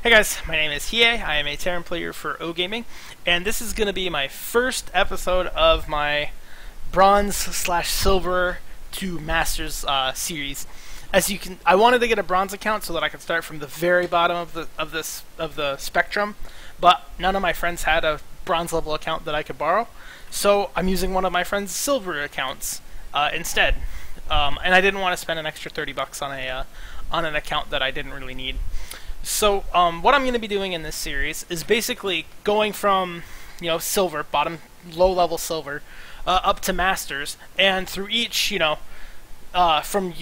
Hey guys, my name is Hiei. I am a Taran player for O Gaming, and this is going to be my first episode of my Bronze/Silver to Masters series. As you can, I wanted to get a Bronze account so that I could start from the very bottom of the spectrum, but none of my friends had a Bronze level account that I could borrow, so I'm using one of my friend's Silver accounts instead. And I didn't want to spend an extra $30 on an account that I didn't really need. So what I'm going to be doing in this series is basically going from, silver, low-level silver, up to masters, and through each, from,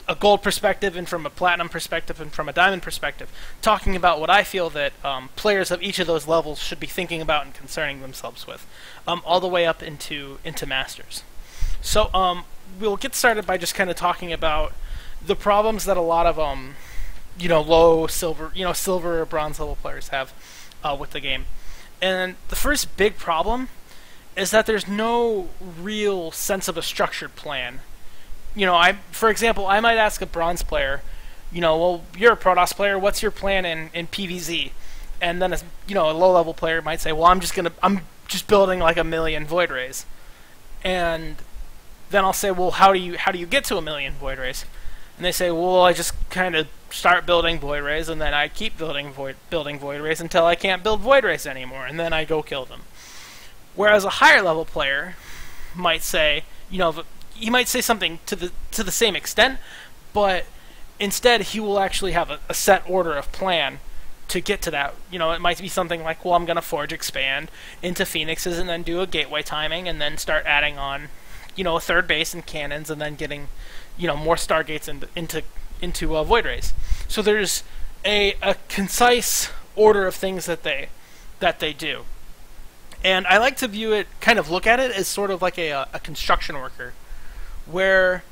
a gold perspective and from a platinum perspective and from a diamond perspective, talking about what I feel that players of each of those levels should be thinking about and concerning themselves with, all the way up into masters. So we'll get started by just kind of talking about the problems that a lot of low silver, silver or bronze level players have with the game. And the first big problem is that there's no real sense of a structured plan. For example, I might ask a bronze player, well, you're a Protoss player, what's your plan in PvZ? And then a low level player might say, well, I'm just building like 1,000,000 void rays. And then I'll say, well, how do you get to 1,000,000 void rays? And they say, well, I just kind of start building void rays, and then I keep building void rays until I can't build void rays anymore, and then I go kill them. Whereas a higher level player might say, he might say something to the same extent, but instead he will actually have a set order of plan to get to that. It might be something like, well, I'm going to forge expand into phoenixes and then do a gateway timing and then start adding on, a third base and cannons and then getting, more stargates into void rays. So there's a concise order of things that they do. And I like to look at it as sort of like a construction worker, where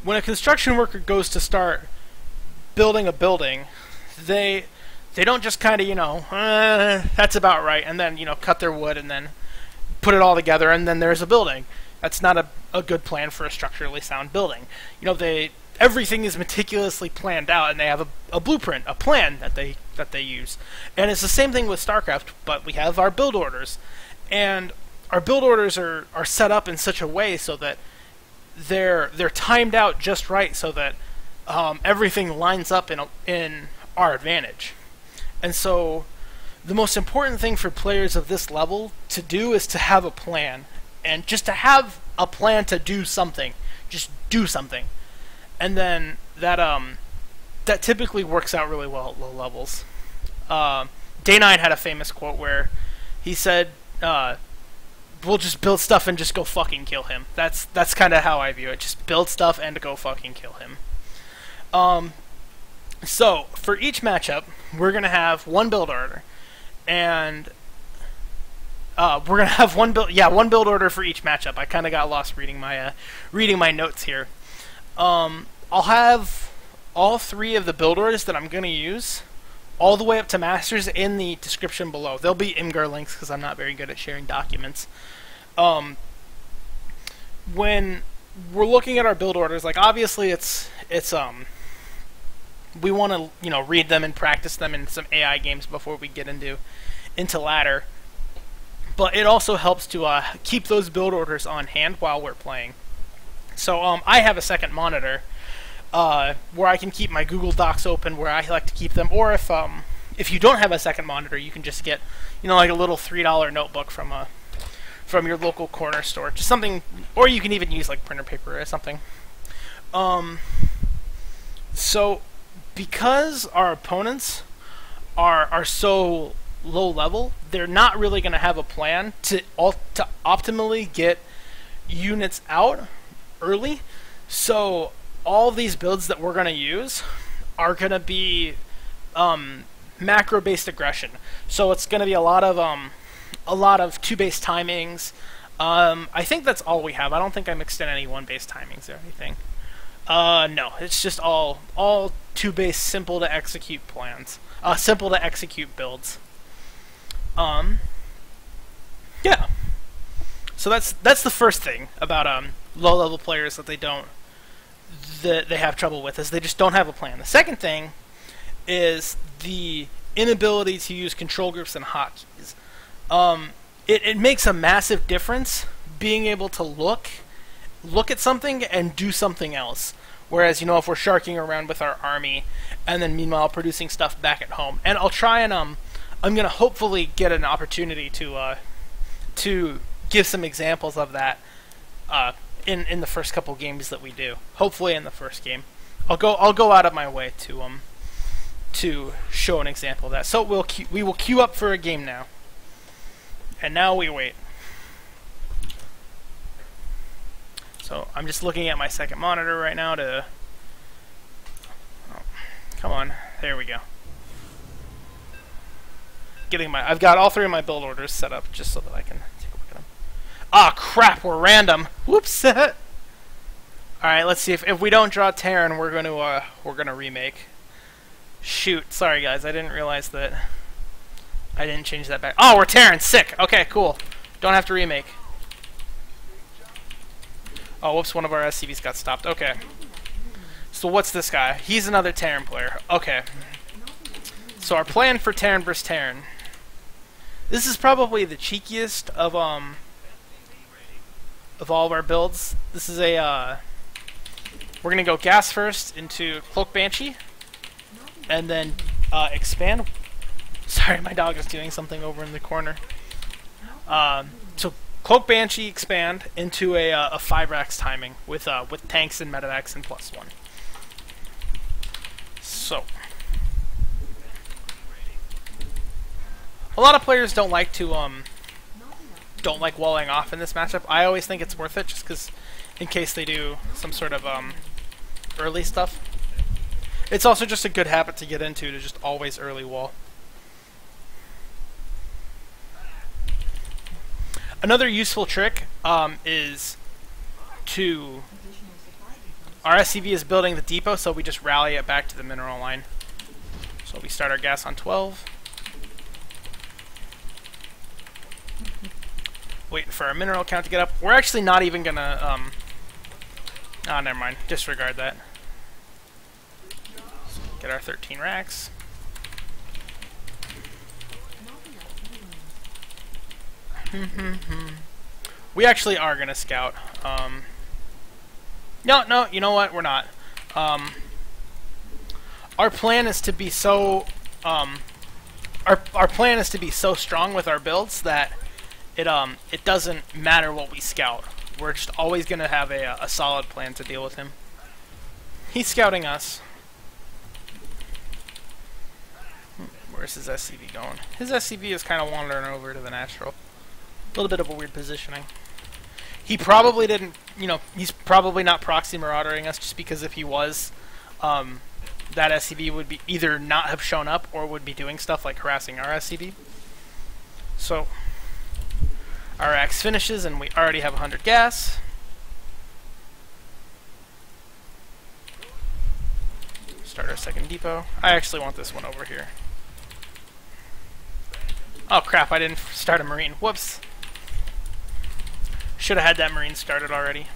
when a construction worker goes to start building a building, they don't just kind of, that's about right, and then, cut their wood and then put it all together and then there's a building. That's not a good plan for a structurally sound building. Everything is meticulously planned out, and they have a blueprint, a plan that they use. And it's the same thing with StarCraft, but we have our build orders. And our build orders are set up in such a way so that they're timed out just right, so that everything lines up in our advantage. And so the most important thing for players of this level to do is to have a plan. And just to have a plan to do something. Just do something. And then that typically works out really well at low levels. Day9 had a famous quote where he said, we'll just build stuff and just go fucking kill him. That's kind of how I view it. Just build stuff and go fucking kill him. So, for each matchup, we're going to have one build order. And we're gonna have one build order for each matchup. I kind of got lost reading my notes here. I'll have all three of the build orders that I'm gonna use, all the way up to masters, in the description below. There'll be Imgur links because I'm not very good at sharing documents. When we're looking at our build orders, like obviously we want to read them and practice them in some AI games before we get into ladder. But it also helps to keep those build orders on hand while we're playing. So I have a second monitor where I can keep my Google Docs open, where I like to keep them. Or if you don't have a second monitor, you can just get like a little $3 notebook from your local corner store, just something. Or you can even use like printer paper or something. So because our opponents are so low level, they're not really going to have a plan to optimally get units out early. So all these builds that we're going to use are going to be macro based aggression. So it's going to be a lot of 2 base timings. I think that's all we have. I don't think I mixed in any 1 base timings or anything. No, it's just all 2 base simple to execute plans. Simple to execute builds. Yeah. So that's the first thing about low level players that they have trouble with, is they just don't have a plan. The second thing is the inability to use control groups and hotkeys. It makes a massive difference being able to look at something and do something else. Whereas, you know, if we're sharking around with our army and then meanwhile producing stuff back at home. And I'll try and I'm gonna hopefully get an opportunity to give some examples of that in the first couple games that we do. Hopefully in the first game. I'll go out of my way to show an example of that. So we will queue up for a game now. And now we wait. So I'm just looking at my second monitor right now to... Oh, come on. There we go. I've got all three of my build orders set up just so that I can take a look at them. Ah, crap, we're random. Whoops. Alright, let's see if we don't draw Taran, we're gonna remake. Shoot, sorry guys, I didn't realize that I didn't change that back. Oh, we're Taran, sick. Okay, cool. Don't have to remake. Oh, whoops, one of our SCVs got stopped. Okay. So what's this guy? He's another Taran player. Okay. So our plan for Taran vs. Taran. This is probably the cheekiest of all of our builds. This is a we're gonna go gas first into Cloak Banshee, and then expand. Sorry, my dog is doing something over in the corner. So Cloak Banshee expand into a 5-rax timing with tanks and medevacs and +1. So a lot of players don't like walling off in this matchup. I always think it's worth it just because in case they do some sort of early stuff. It's also just a good habit to get into to just always early wall. Another useful trick is to... Our SCV is building the depot, so we just rally it back to the mineral line. So we start our gas on 12. Waiting for our mineral count to get up. We're actually not even gonna... Oh, never mind. Disregard that. So get our 13 racks. We actually are gonna scout. No, you know what? We're not. Our plan is to be so our plan is to be so strong with our builds that it doesn't matter what we scout. We're just always gonna have a solid plan to deal with him. He's scouting us. Where's his SCV going? His SCV is kind of wandering over to the natural. A little bit of a weird positioning. He probably didn't, you know, he's probably not proxy maraudering us just because if he was, that SCV would be either not have shown up or would be doing stuff like harassing our SCV. So, our axe finishes and we already have 100 gas. Start our second depot. I actually want this one over here. Oh crap, I didn't start a marine. Whoops. Should have had that marine started already.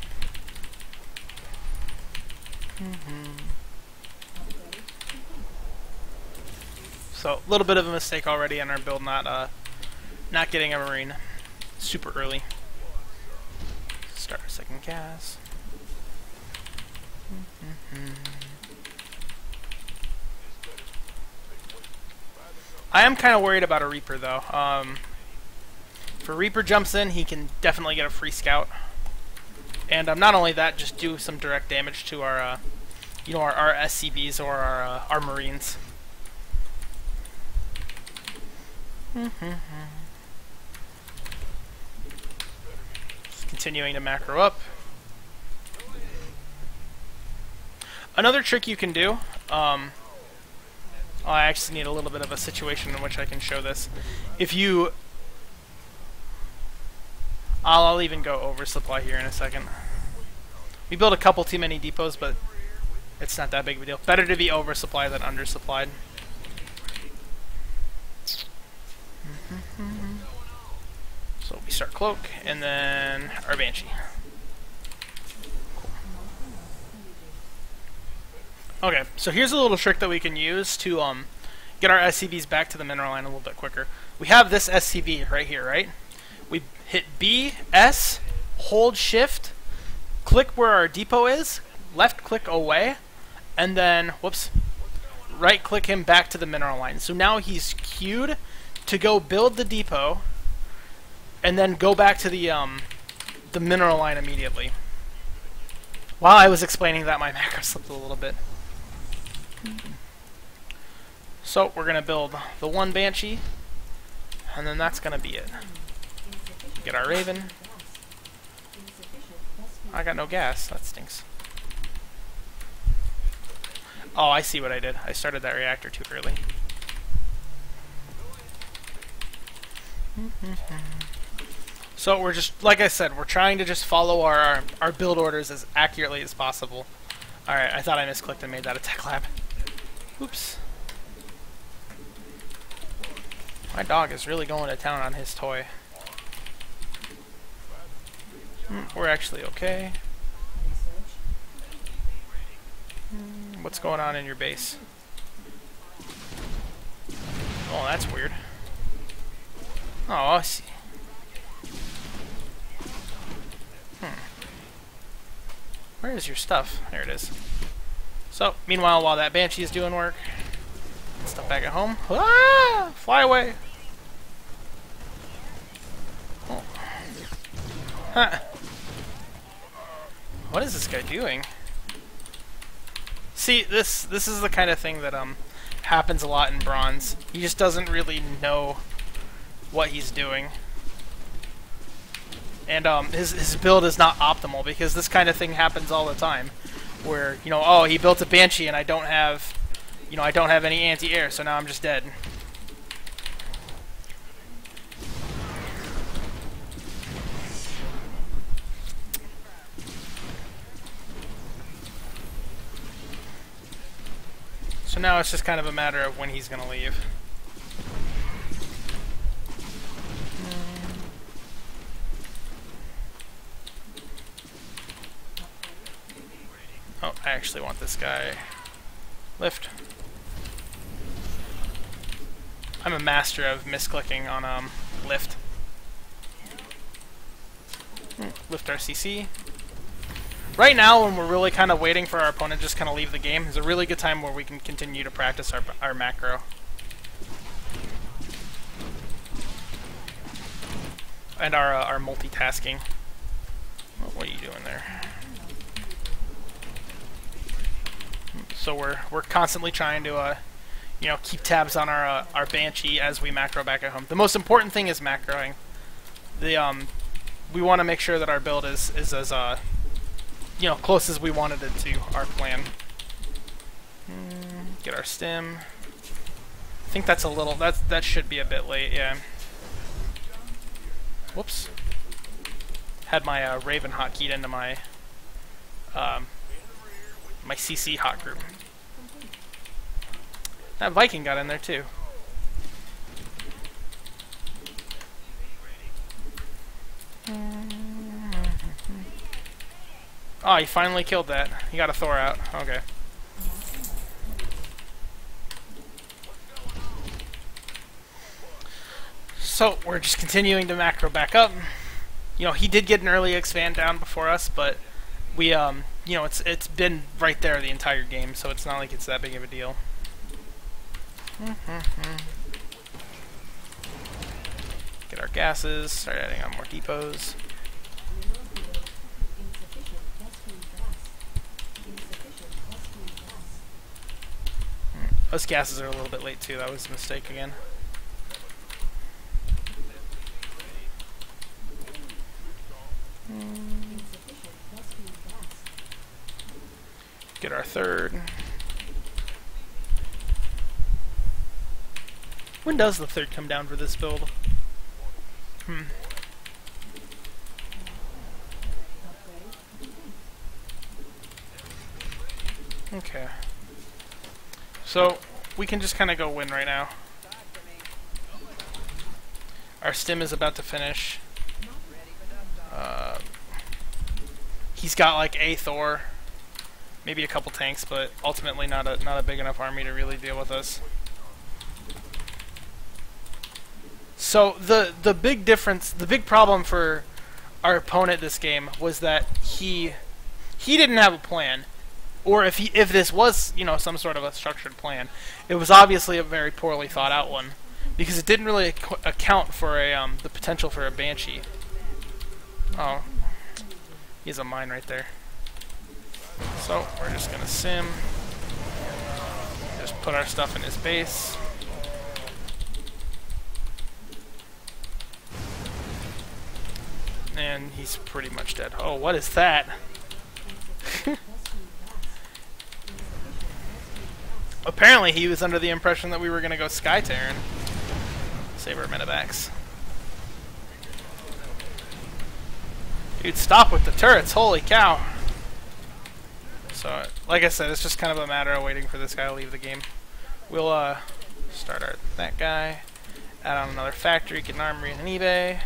So, a little bit of a mistake already in our build, not getting a marine super early. Start our second gas. I am kind of worried about a Reaper though. If a Reaper jumps in, he can definitely get a free scout, and not only that, just do some direct damage to our, you know, our SCVs or our Marines. Just continuing to macro up. Another trick you can do. I actually need a little bit of a situation in which I can show this. If you... I'll even go oversupply here in a second. We built a couple too many depots, but it's not that big of a deal. Better to be oversupplied than undersupplied. So we start Cloak, and then our Banshee. Cool. Okay, so here's a little trick that we can use to get our SCVs back to the mineral line a little bit quicker. We have this SCV right here, right? We hit B, S, hold shift, click where our depot is, left click away, and then, whoops, right click him back to the mineral line. So now he's queued to go build the depot, and then go back to the mineral line immediately. While I was explaining that, my macro slipped a little bit. So we're gonna build the one Banshee, and then that's gonna be it. Get our Raven. I got no gas. That stinks. Oh, I see what I did. I started that reactor too early. So we're just, like I said, we're trying to just follow our build orders as accurately as possible. Alright, I thought I misclicked and made that a tech lab. Oops. My dog is really going to town on his toy. We're actually okay. What's going on in your base? Oh, that's weird. Oh, I see. Where is your stuff? There it is. So, meanwhile, while that Banshee is doing work, stuff back at home. Ah! Fly away! Oh. Huh. What is this guy doing? See, this is the kind of thing that happens a lot in Bronze. He just doesn't really know what he's doing. And his build is not optimal, because this kind of thing happens all the time. Where, you know, oh, he built a Banshee and I don't have, you know, I don't have any anti-air, so now I'm just dead. So now it's just kind of a matter of when he's going to leave. Oh, I actually want this guy. Lift. I'm a master of misclicking on lift. Lift our CC. Right now, when we're really kind of waiting for our opponent just kind of leave the game, is a really good time where we can continue to practice our macro. And our multitasking. Oh, what are you doing there? So we're constantly trying to you know, keep tabs on our Banshee as we macro back at home. The most important thing is macroing. We want to make sure that our build is as you know, close as we wanted it to our plan. Get our stim. I think that's a little, that should be a bit late, yeah. Whoops. Had my Raven hotkeyed into my my CC hot group. That Viking got in there too. Oh, he finally killed that. He got a Thor out. Okay. So, we're just continuing to macro back up. You know, he did get an early expand down before us, but we, you know, it's been right there the entire game, so it's not like it's that big of a deal. Get our gases, start adding on more depots. Those gases are a little bit late too, that was a mistake again. Get our third. When does the third come down for this build? Okay. So, we can just kind of go win right now. Our stim is about to finish. He's got like a Thor, maybe a couple tanks, but ultimately not a big enough army to really deal with us. So the big difference, the big problem for our opponent this game was that he didn't have a plan, or if this was, you know, some sort of a structured plan, it was obviously a very poorly thought out one, because it didn't really account for the potential for a Banshee. Oh, he's a mine right there. So we're just gonna sim, just put our stuff in his base. And he's pretty much dead. Oh, what is that? Apparently he was under the impression that we were going to go Sky Taran. Save our medevacs. Dude, stop with the turrets. Holy cow. So, like I said, it's just kind of a matter of waiting for this guy to leave the game. We'll start that guy. Add on another factory, get an armory and an eBay.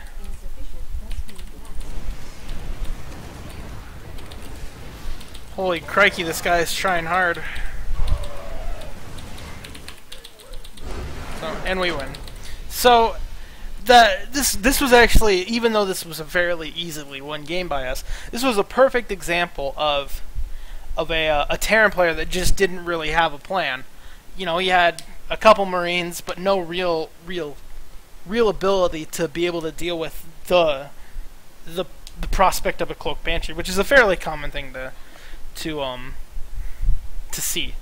Holy crikey, this guy is trying hard. So, and we win. So, this was actually, even though this was a fairly easily won game by us, this was a perfect example of a Taran player that just didn't really have a plan. You know, he had a couple Marines, but no real ability to be able to deal with the prospect of a Cloak Banshee, which is a fairly common thing to see.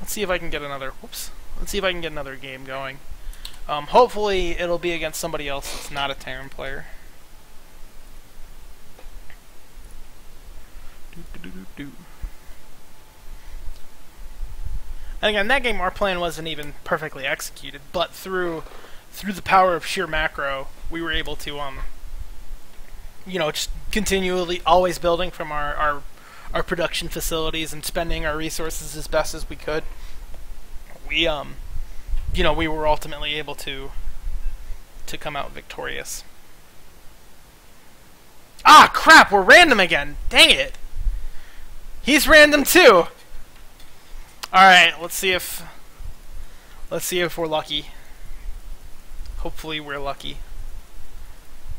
Let's see if I can get another. Whoops. Let's see if I can get another game going. Hopefully, it'll be against somebody else that's not a Taran player. And again, that game, our plan wasn't even perfectly executed, but through the power of sheer macro, we were able to, you know, just continually always building from our production facilities and spending our resources as best as we could. We, you know, we were ultimately able to come out victorious. Ah, crap! We're random again. Dang it! He's random too. All right, let's see if we're lucky. Hopefully, we're lucky.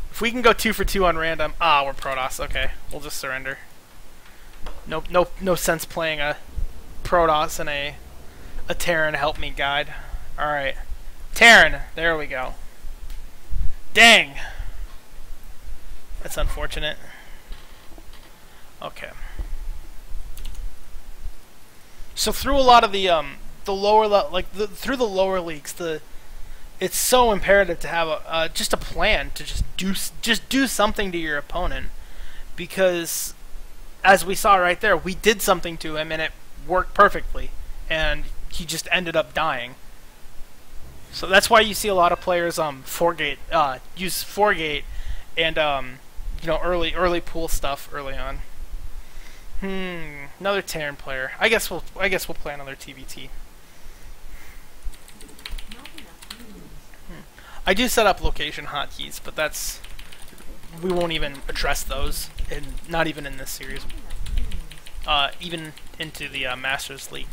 If we can go 2 for 2 on random, we're Protoss. Okay, we'll just surrender. No sense playing a Protoss and a Taran help me guide. Alright. Taran! There we go. Dang! That's unfortunate. Okay. So through a lot of the lower through the lower leagues, it's so imperative to have just a plan to just do something to your opponent, because as we saw right there, we did something to him and it worked perfectly, and he just ended up dying. So that's why you see a lot of players use 4-gate and you know, early pool stuff early on. Another Taran player. I guess we'll play another TVT. I do set up location hotkeys, but we won't even address those, and not even in this series. Even into the Masters League.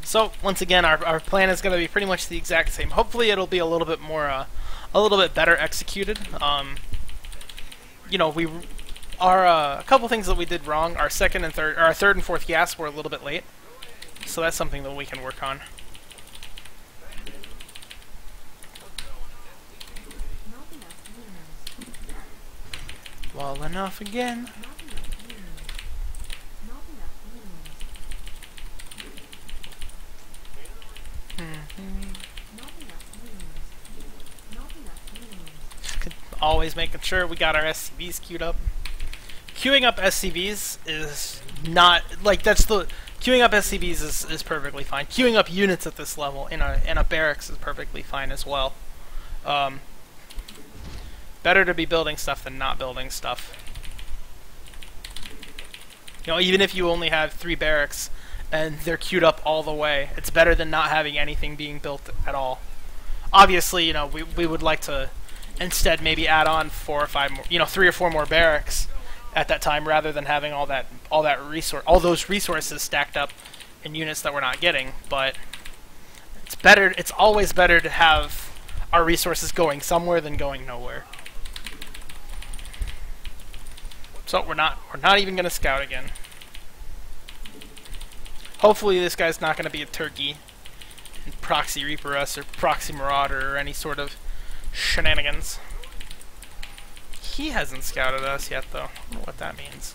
So once again, our plan is going to be pretty much the exact same. Hopefully, it'll be a little bit more, a little bit better executed. You know, a couple things that we did wrong. Our third and fourth gas were a little bit late, so that's something that we can work on. Well, enough again. Always making sure we got our SCVs queued up. Queuing up SCVs is not like queuing up SCVs is perfectly fine. Queuing up units at this level in a barracks is perfectly fine as well. Better to be building stuff than not building stuff. You know, even if you only have 3 barracks and they're queued up all the way, it's better than not having anything being built at all. Obviously, you know, we would like to instead maybe add on 4 or 5 more, you know, 3 or 4 more barracks at that time, rather than having all those resources stacked up in units that we're not getting. But It's better. It's always better to have our resources going somewhere than going nowhere. So we're not even gonna scout again. Hopefully this guy's not gonna be a turkey and proxy reaper us or proxy marauder or any sort of shenanigans. He hasn't scouted us yet though. I don't know what that means.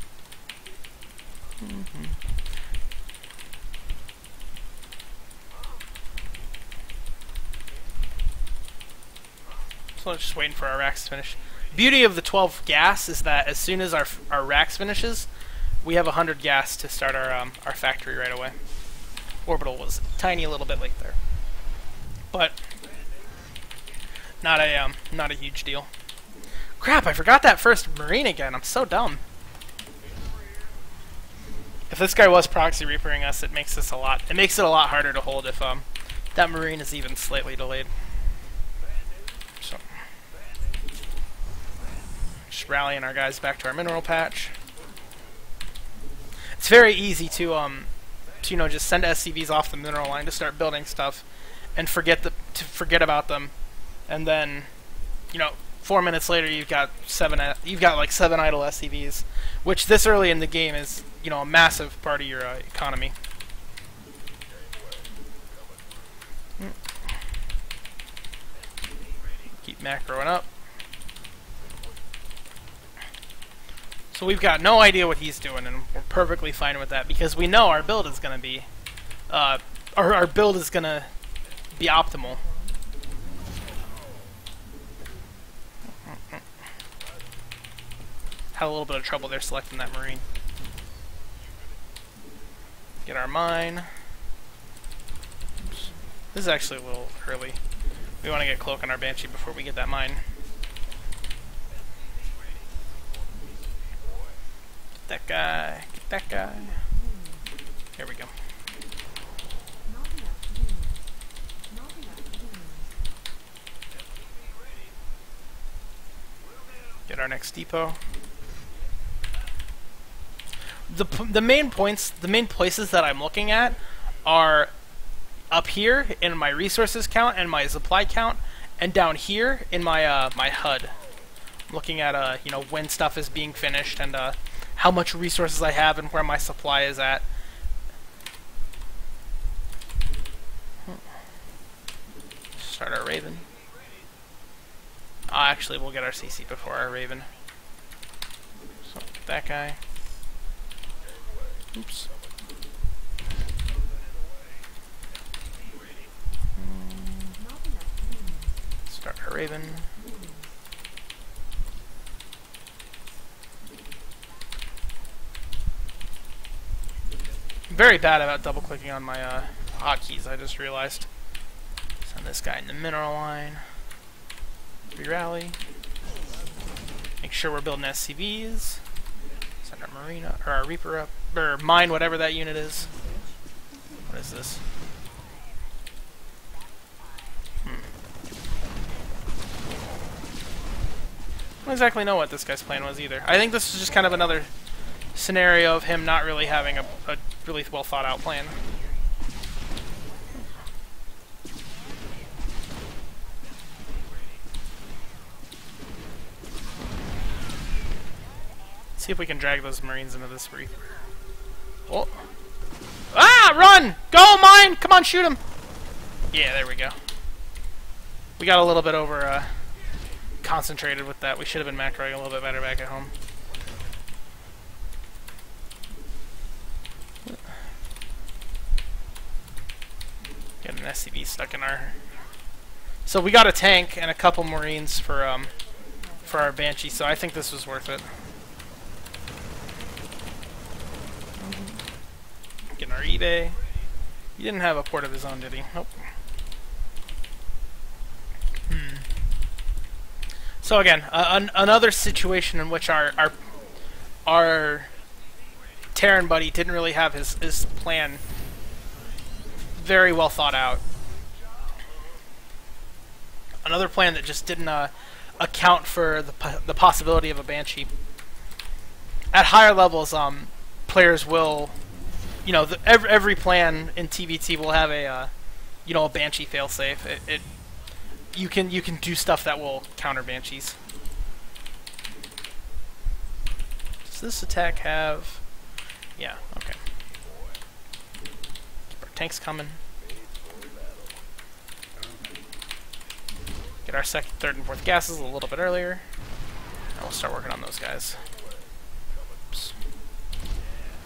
So just waiting for our racks to finish. Beauty of the 12 gas is that as soon as our racks finishes, we have 100 gas to start our factory right away. Orbital was a tiny little bit late there, but not a huge deal. Crap! I forgot that first Marine again. I'm so dumb. If this guy was proxy reapering us, it makes this a lot. It makes it a lot harder to hold if that Marine is even slightly delayed. So, just rallying our guys back to our mineral patch. It's very easy to you know, just send SCVs off the mineral line to start building stuff, and forget about them, and then, you know, 4 minutes later you've got like 7 idle SCVs, which this early in the game is, you know, a massive part of your economy. Keep macroing up. So we've got no idea what he's doing, and we're perfectly fine with that because we know our build is going to be, our build is going to be optimal. Had a little bit of trouble there selecting that Marine. Get our mine. Oops. This is actually a little early. We want to get Cloak on our Banshee before we get that mine. Get that guy. Get that guy. Here we go. Get our next depot. The main places that I'm looking at are up here in my resources count and my supply count, and down here in my my HUD. I'm looking at you know, when stuff is being finished and how much resources I have and where my supply is at. Start our Raven. Actually, we'll get our CC before our Raven. So get that guy. Oops. Start our Raven. I'm very bad about double clicking on my hotkeys, I just realized. Send this guy in the mineral line. Re-rally. Make sure we're building SCVs. Send our Marina or our Reaper up, or mine whatever that unit is. What is this? I don't exactly know what this guy's plan was either. I think this is just kind of another scenario of him not really having a really well thought out plan. See if we can drag those Marines into this reef. Oh. Ah! Run! Go, mine! Come on, shoot him! Yeah, there we go. We got a little bit over concentrated with that. We should have been macroing a little bit better back at home. Get an SCV stuck in our... So we got a tank and a couple Marines for our Banshee, so I think this was worth it. Getting our eBay. He didn't have a port of his own, did he? Nope. So again, another situation in which our Taran buddy didn't really have his plan very well thought out. Another plan that just didn't account for the possibility of a Banshee. At higher levels, players will, you know, every plan in TVT will have you know, a Banshee failsafe. You can do stuff that will counter Banshees. Does this attack have? Yeah. Okay. Keep our tanks coming. Get our second, third, and fourth gases a little bit earlier. And we'll start working on those guys. Oops.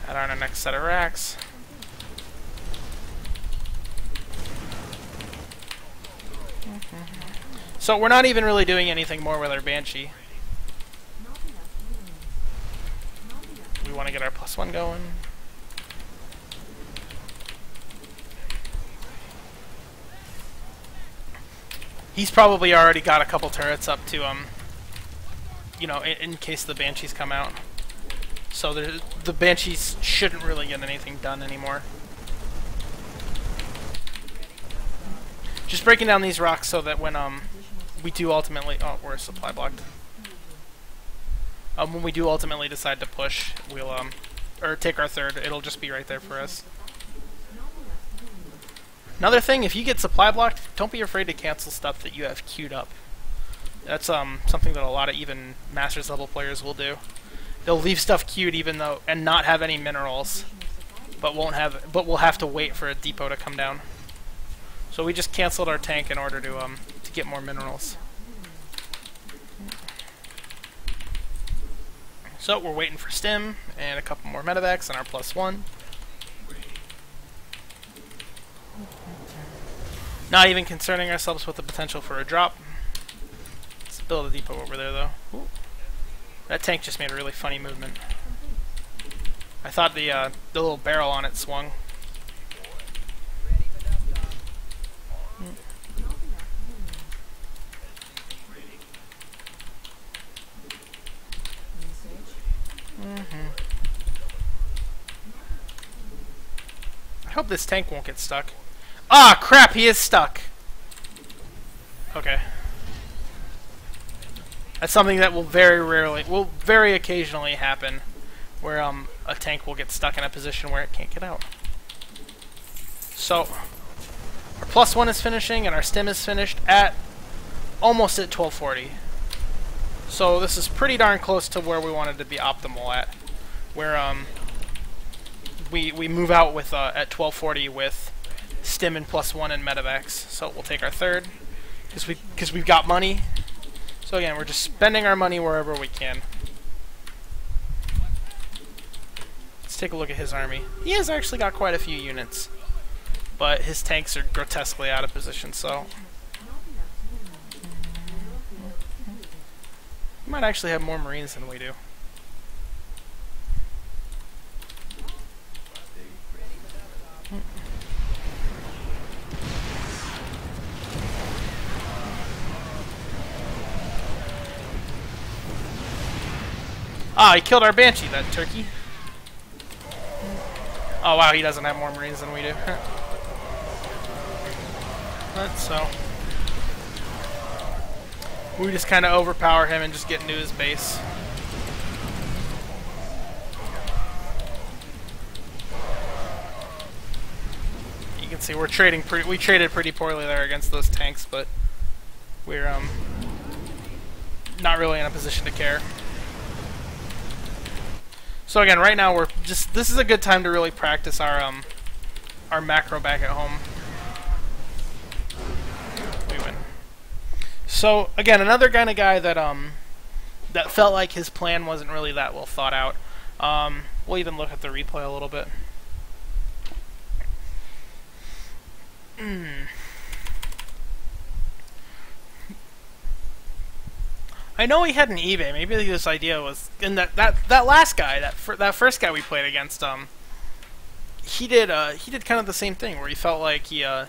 Add on our next set of racks. So we're not even really doing anything more with our Banshee. We want to get our +1 going. He's probably already got a couple turrets up to, you know, in case the Banshees come out. So the Banshees shouldn't really get anything done anymore. Just breaking down these rocks so that when we do ultimately... Oh, we're supply blocked. When we do ultimately decide to push, we'll or take our third, it'll just be right there for us. Another thing, if you get supply blocked, don't be afraid to cancel stuff that you have queued up. That's something that a lot of even Masters level players will do. They'll leave stuff queued even though and not have any minerals, but will have to wait for a depot to come down. So we just canceled our tank in order to get more minerals. So we're waiting for stim and a couple more medevacs and our +1. Not even concerning ourselves with the potential for a drop. Let's build a depot over there though. Ooh. That tank just made a really funny movement. I thought the little barrel on it swung. I hope this tank won't get stuck. Ah, crap, he is stuck. Okay. That's something that will very occasionally happen, where a tank will get stuck in a position where it can't get out. So, our +1 is finishing and our stim is finished at almost at 1240. So this is pretty darn close to where we wanted to be optimal at, where we move out with at 1240 with stim and +1 and medevacs. So we'll take our third because we've got money. So again, we're just spending our money wherever we can. Let's take a look at his army. He has actually got quite a few units, but his tanks are grotesquely out of position. So he might actually have more Marines than we do. Ah, he killed our Banshee, that turkey. Oh wow, he doesn't have more Marines than we do. But so we just kind of overpower him and just get into his base. You can see we're trading we traded pretty poorly there against those tanks, but we're not really in a position to care. So again, right now we're just this is a good time to really practice our macro back at home. We win. So again, another kind of guy that that felt like his plan wasn't really that well thought out. We'll even look at the replay a little bit. I know he had an eBay. Maybe this idea was, and that last guy, that first guy we played against, he did kind of the same thing, where he felt like the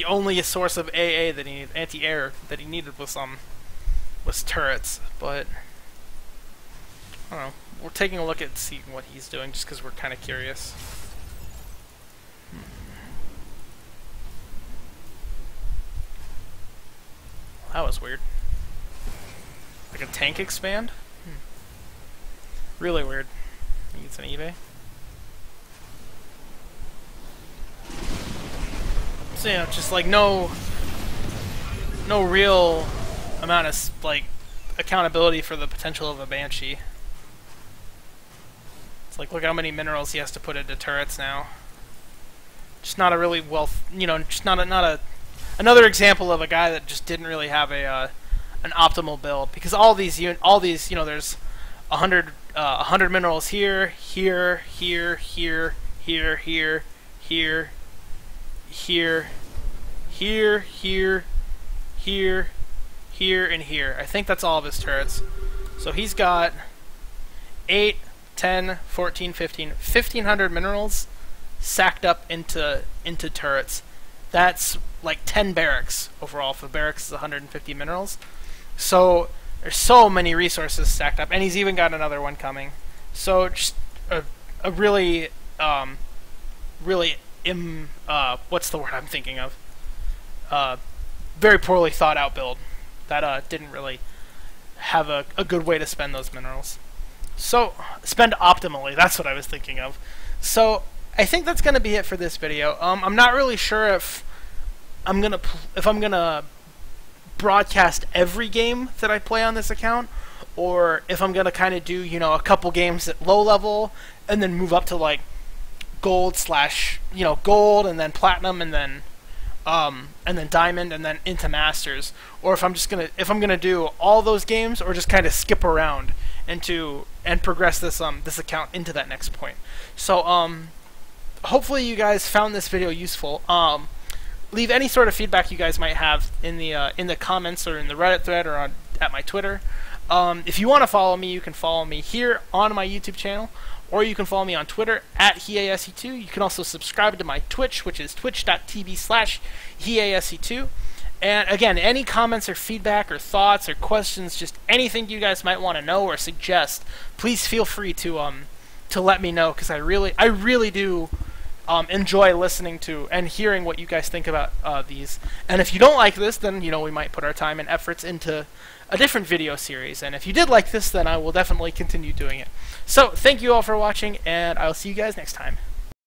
only source of AA that he needed, anti-air that he needed was turrets. But I don't know. We're taking a look at seeing what he's doing just because we're kind of curious. That was weird. Like a tank expand? Really weird. I think it's an eBay. So, you know, just like no real amount of like accountability for the potential of a Banshee. It's like, look how many minerals he has to put into turrets now. Just not a really just not a another example of a guy that just didn't really have a an optimal build, because all these you know, there's 100 minerals here, here, here, here, here, here, here, here, here, here, here, here, and here. I think that's all of his turrets. So he's got 8, 10, 14, 15, 1,500 minerals sacked up into turrets. That's like 10 barracks overall. For barracks is 150 minerals. So there's so many resources stacked up, and he's even got another one coming. So just a really what's the word I'm thinking of? Very poorly thought out build that didn't really have a good way to spend those minerals. So spend optimally. That's what I was thinking of. So I think that's going to be it for this video. I'm not really sure if I'm gonna broadcast every game that I play on this account, or if I'm gonna kind of do, you know, a couple games at low level and then move up to like gold / gold, and then platinum, and then diamond, and then into masters, or if I'm gonna do all those games, or just kind of skip around and progress this account into that next point. So hopefully you guys found this video useful. Leave any sort of feedback you guys might have in the comments, or in the Reddit thread, or at my Twitter. If you want to follow me, you can follow me here on my YouTube channel, or you can follow me on Twitter at HeASE2. You can also subscribe to my Twitch, which is twitch.tv/HeASE2. And again, any comments or feedback or thoughts or questions, just anything you guys might want to know or suggest, please feel free to let me know, because I really do enjoy listening to and hearing what you guys think about these. And if you don't like this, then, you know, we might put our time and efforts into a different video series. And if you did like this, then I will definitely continue doing it. So thank you all for watching, and I'll see you guys next time.